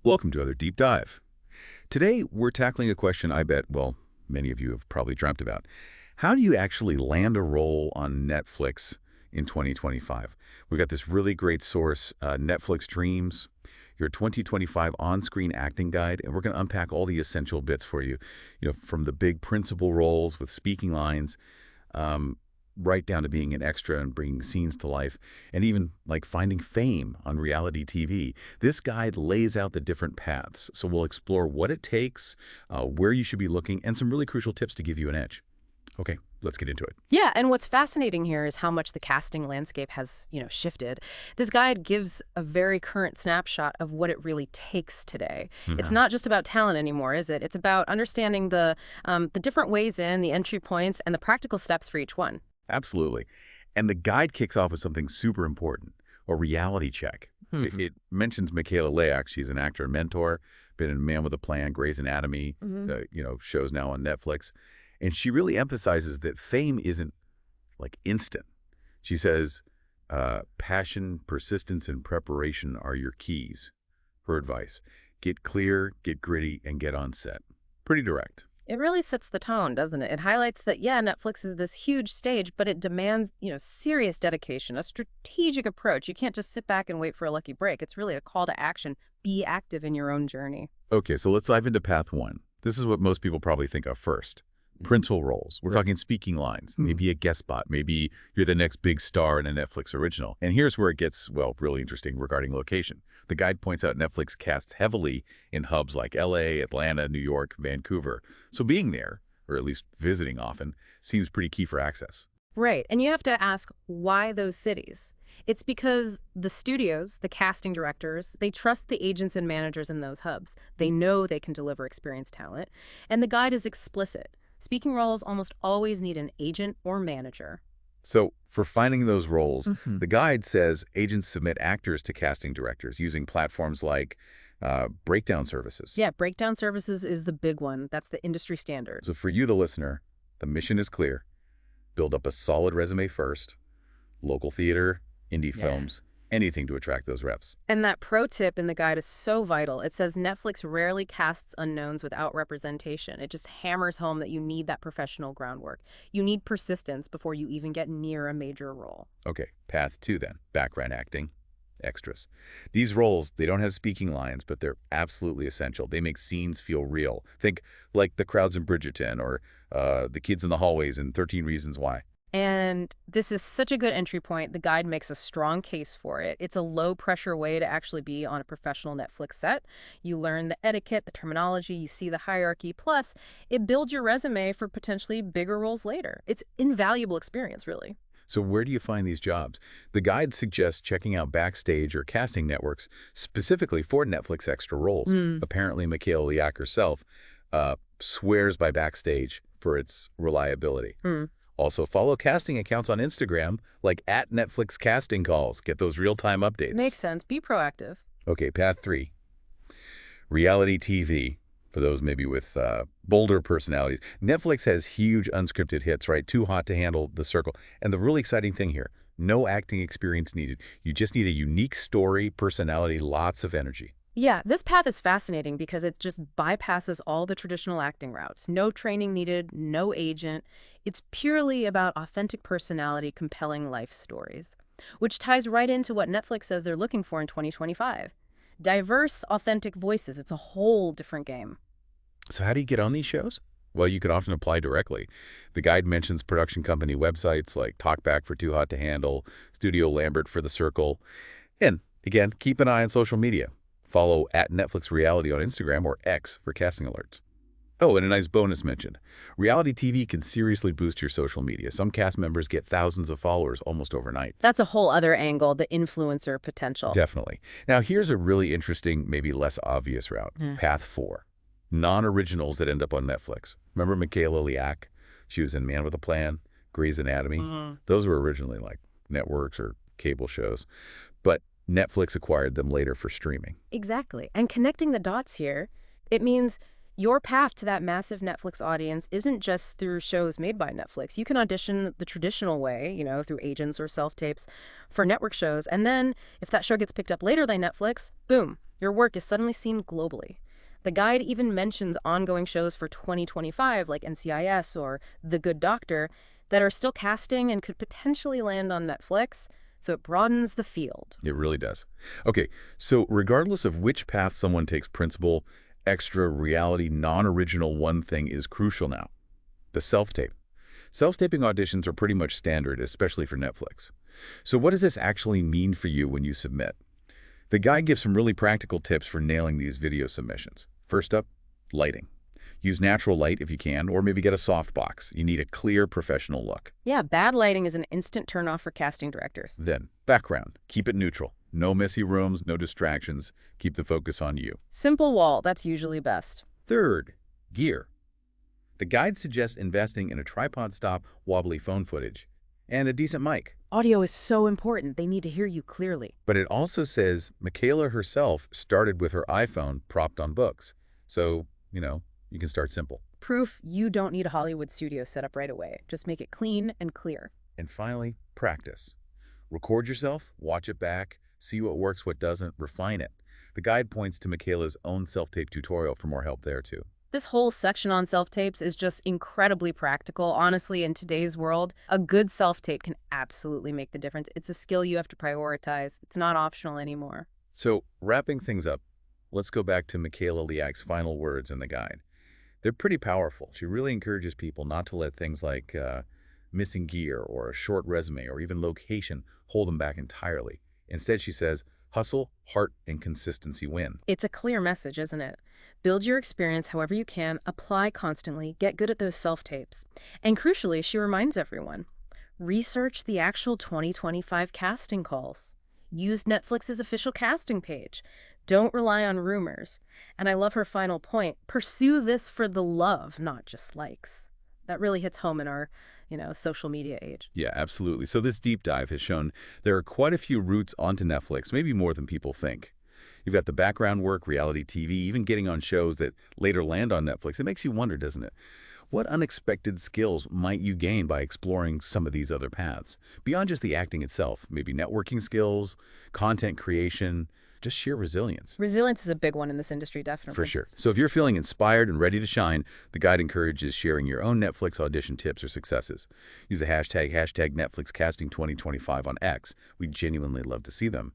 Welcome to another Deep Dive. Today, we're tackling a question I bet, well, many of you have probably dreamt about. How do you actually land a role on Netflix in 2025? We've got this really great source, Netflix Dreams, your 2025 on-screen acting guide, and we're going to unpack all the essential bits for you, from the big principal roles with speaking lines, um, right down to being an extra and bringing scenes to life, and even like finding fame on reality TV. This guide lays out the different paths, so we'll explore what it takes, where you should be looking, and some really crucial tips to give you an edge. Okay, let's get into it. Yeah, and what's fascinating here is how much the casting landscape has, shifted. This guide gives a very current snapshot of what it really takes today. It's Mhm. not just about talent anymore, is it? It's about understanding the different ways in, the entry points, and the practical steps for each one. Absolutely. And the guide kicks off with something super important, a reality check. It mentions Michaela Leak. She's an actor and mentor, been in Man with a Plan, Grey's Anatomy, Hmm. shows now on Netflix. And she really emphasizes that fame isn't like instant. She says, passion, persistence, and preparation are your keys. Her advice, get clear, get gritty, and get on set. Pretty direct. It really sets the tone, doesn't it? It highlights that, yeah, Netflix is this huge stage, but it demands, serious dedication, a strategic approach. You can't just sit back and wait for a lucky break. It's really a call to action. Be active in your own journey. Okay, so let's dive into path one. This is what most people probably think of first. Principal roles. We're talking speaking lines, maybe a guest spot, maybe you're the next big star in a Netflix original. And here's where it gets, well, really interesting regarding location. The guide points out Netflix casts heavily in hubs like LA, Atlanta, New York, Vancouver. So being there, or at least visiting often, seems pretty key for access. Right. And you have to ask, why those cities? It's because the studios, the casting directors, they trust the agents and managers in those hubs. They know they can deliver experienced talent. And the guide is explicit. Speaking roles almost always need an agent or manager. So for finding those roles, Mhm. the guide says agents submit actors to casting directors using platforms like breakdown services. Yeah, breakdown services is the big one. That's the industry standard. So for you, the listener, the mission is clear. Build up a solid resume first. Local theater, indie Yeah. films, anything to attract those reps. And that pro tip in the guide is so vital. It says Netflix rarely casts unknowns without representation. It just hammers home that you need that professional groundwork. You need persistence before you even get near a major role. Okay, path two then. Background acting, extras. These roles, they don't have speaking lines, but they're absolutely essential. They make scenes feel real. Think like the crowds in Bridgerton or the kids in the hallways in 13 Reasons Why. And this is such a good entry point. The guide makes a strong case for it. It's a low-pressure way to actually be on a professional Netflix set. You learn the etiquette, the terminology, you see the hierarchy. Plus, it builds your resume for potentially bigger roles later. It's invaluable experience, really. So where do you find these jobs? The guide suggests checking out Backstage or casting networks specifically for Netflix extra roles. Apparently, Michaela Leak herself swears by Backstage for its reliability. Hmm. Also, follow casting accounts on Instagram, like at Netflix Casting Calls. Get those real-time updates. Makes sense. Be proactive. Okay, path three. Reality TV, for those maybe with bolder personalities. Netflix has huge unscripted hits, right? Too Hot to Handle, The Circle. And the really exciting thing here, no acting experience needed. You just need a unique story, personality, lots of energy. Yeah, this path is fascinating because it just bypasses all the traditional acting routes. No training needed, no agent. It's purely about authentic personality, compelling life stories, which ties right into what Netflix says they're looking for in 2025. Diverse, authentic voices. It's a whole different game. So how do you get on these shows? Well, you can often apply directly. The guide mentions production company websites like Talkback for Too Hot to Handle, Studio Lambert for The Circle. And again, keep an eye on social media. Follow at Netflix Reality on Instagram or X for casting alerts. Oh, and a nice bonus mention. Reality TV can seriously boost your social media. Some cast members get thousands of followers almost overnight. That's a whole other angle, the influencer potential. Definitely. Now, here's a really interesting, maybe less obvious route. Path four. Non-originals that end up on Netflix. Remember Michaela Leak? She was in Man with a Plan, Grey's Anatomy. Those were originally like networks or cable shows. But Netflix acquired them later for streaming. Exactly. And connecting the dots here, it means your path to that massive Netflix audience isn't just through shows made by Netflix. You can audition the traditional way, through agents or self-tapes for network shows. And then if that show gets picked up later by Netflix, boom, Your work is suddenly seen globally. The guide even mentions ongoing shows for 2025 like NCIS or The Good Doctor that are still casting and could potentially land on Netflix, so it broadens the field. It really does. Okay, so regardless of which path someone takes, principal, extra, reality, non-original, one thing is crucial now: the self-tape. Self-taping auditions are pretty much standard, especially for Netflix. So what does this actually mean for you when you submit? The guide gives some really practical tips for nailing these video submissions. First up, lighting. Use natural light if you can, or maybe get a softbox. You need a clear, professional look. Yeah, bad lighting is an instant turnoff for casting directors. Then, background. Keep it neutral. No messy rooms, no distractions. Keep the focus on you. Simple wall, that's usually best. Third, gear. The guide suggests investing in a tripod-stop, wobbly phone footage, and a decent mic. Audio is so important, they need to hear you clearly. But it also says Michaela herself started with her iPhone propped on books. So, you can start simple. Proof you don't need a Hollywood studio set up right away. Just make it clean and clear. And finally, practice. Record yourself, watch it back, see what works, what doesn't, refine it. The guide points to Michaela's own self-tape tutorial for more help there, too. This whole section on self-tapes is just incredibly practical. Honestly, in today's world, a good self-tape can absolutely make the difference. It's a skill you have to prioritize. It's not optional anymore. So, wrapping things up, let's go back to Michaela Liak's final words in the guide. They're pretty powerful. She really encourages people not to let things like missing gear or a short resume or even location hold them back entirely. Instead, she says, hustle, heart, and consistency win. It's a clear message, isn't it? Build your experience however you can, apply constantly, get good at those self-tapes. And crucially, she reminds everyone, research the actual 2025 casting calls. Use Netflix's official casting page. Don't rely on rumors. And I love her final point, pursue this for the love, not just likes. That really hits home in our, social media age. Yeah, absolutely. So this deep dive has shown there are quite a few routes onto Netflix, maybe more than people think. You've got the background work, reality TV, even getting on shows that later land on Netflix. It makes you wonder, doesn't it? What unexpected skills might you gain by exploring some of these other paths? Beyond just the acting itself, maybe networking skills, content creation, just sheer resilience. Resilience is a big one in this industry, definitely. For sure. So if you're feeling inspired and ready to shine, the guide encourages sharing your own Netflix audition tips or successes. Use the hashtag NetflixCasting2025 on X. We'd genuinely love to see them.